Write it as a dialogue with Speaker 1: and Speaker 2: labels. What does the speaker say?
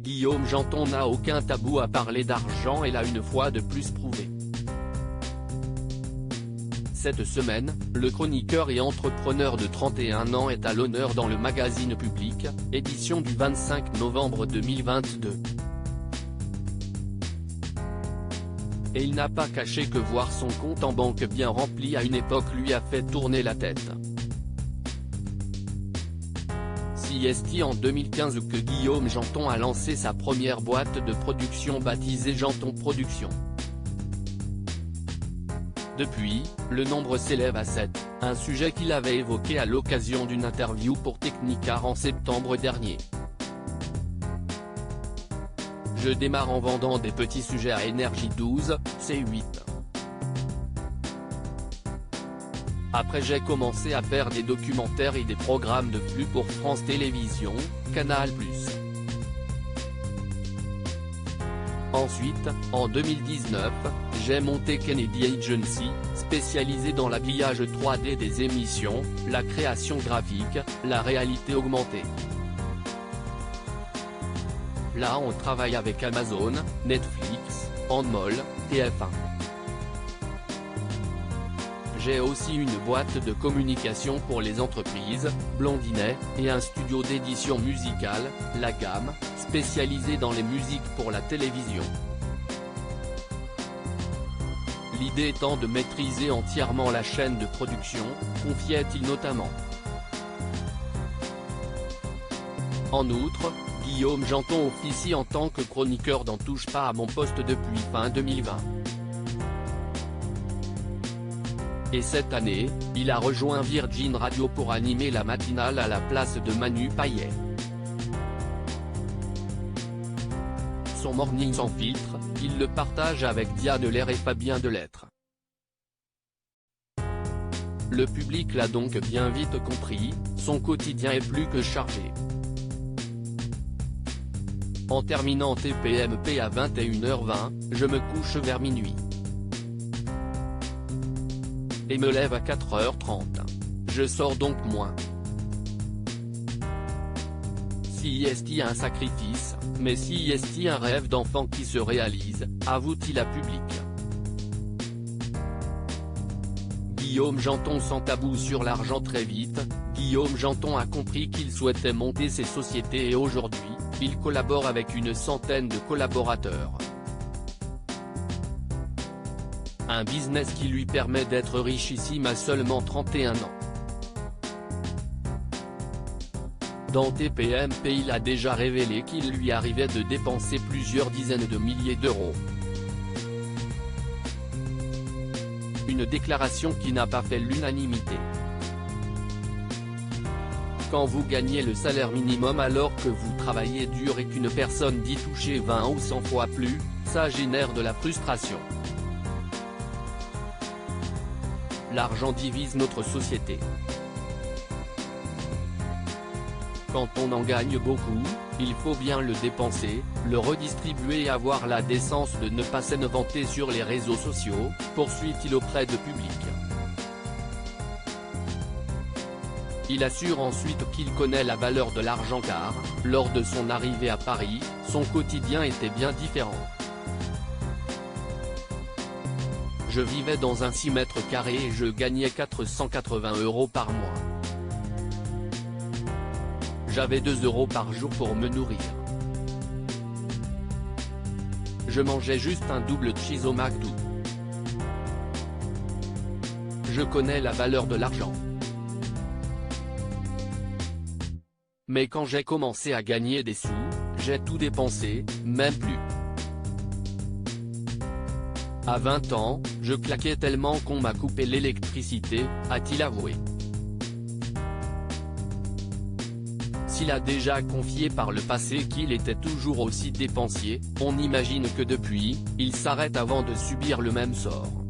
Speaker 1: Guillaume Janton n'a aucun tabou à parler d'argent et l'a une fois de plus prouvé. Cette semaine, le chroniqueur et entrepreneur de 31 ans est à l'honneur dans le magazine Public, édition du 25 novembre 2022. Et il n'a pas caché que voir son compte en banque bien rempli à une époque lui a fait tourner la tête. Si est en 2015 que Guillaume Janton a lancé sa première boîte de production baptisée Janton Productions. Depuis, le nombre s'élève à 7, un sujet qu'il avait évoqué à l'occasion d'une interview pour Technicart en septembre dernier. Je démarre en vendant des petits sujets à Énergie 12, C8. Après j'ai commencé à faire des documentaires et des programmes de flux pour France Télévisions, Canal+. Ensuite, en 2019, j'ai monté Kennedy Agency, spécialisée dans l'habillage 3D des émissions, la création graphique, la réalité augmentée. Là on travaille avec Amazon, Netflix, Endemol, TF1. J'ai aussi une boîte de communication pour les entreprises, Blondinet, et un studio d'édition musicale, La Gamme, spécialisé dans les musiques pour la télévision. L'idée étant de maîtriser entièrement la chaîne de production, confiait-il notamment. En outre, Guillaume Janton officie en tant que chroniqueur dans Touche pas à mon poste depuis fin 2020. Et cette année, il a rejoint Virgin Radio pour animer la matinale à la place de Manu Payet. Son morning sans filtre, il le partage avec Diane Lair et Fabien Delettre. Le public l'a donc bien vite compris, son quotidien est plus que chargé. En terminant TPMP à 21h20, je me couche vers minuit. Et me lève à 4h30. Je sors donc moins. Si est un sacrifice, mais si est un rêve d'enfant qui se réalise, avoue-t-il à Public. Guillaume Janton sans tabou sur l'argent. Très vite, Guillaume Janton a compris qu'il souhaitait monter ses sociétés et aujourd'hui, il collabore avec une centaine de collaborateurs. Un business qui lui permet d'être richissime à seulement 31 ans. Dans TPMP il a déjà révélé qu'il lui arrivait de dépenser plusieurs dizaines de milliers d'euros. Une déclaration qui n'a pas fait l'unanimité. Quand vous gagnez le salaire minimum alors que vous travaillez dur et qu'une personne dit toucher 20 ou 100 fois plus, ça génère de la frustration. L'argent divise notre société. Quand on en gagne beaucoup, il faut bien le dépenser, le redistribuer et avoir la décence de ne pas s'inventer sur les réseaux sociaux, poursuit-il auprès de Public. Il assure ensuite qu'il connaît la valeur de l'argent car, lors de son arrivée à Paris, son quotidien était bien différent. Je vivais dans un 6 mètres carrés et je gagnais 480 € par mois. J'avais 2 € par jour pour me nourrir. Je mangeais juste un double cheese au McDo. Je connais la valeur de l'argent. Mais quand j'ai commencé à gagner des sous, j'ai tout dépensé, même plus. À 20 ans, je claquais tellement qu'on m'a coupé l'électricité, a-t-il avoué. S'il a déjà confié par le passé qu'il était toujours aussi dépensier, on imagine que depuis, il s'arrête avant de subir le même sort.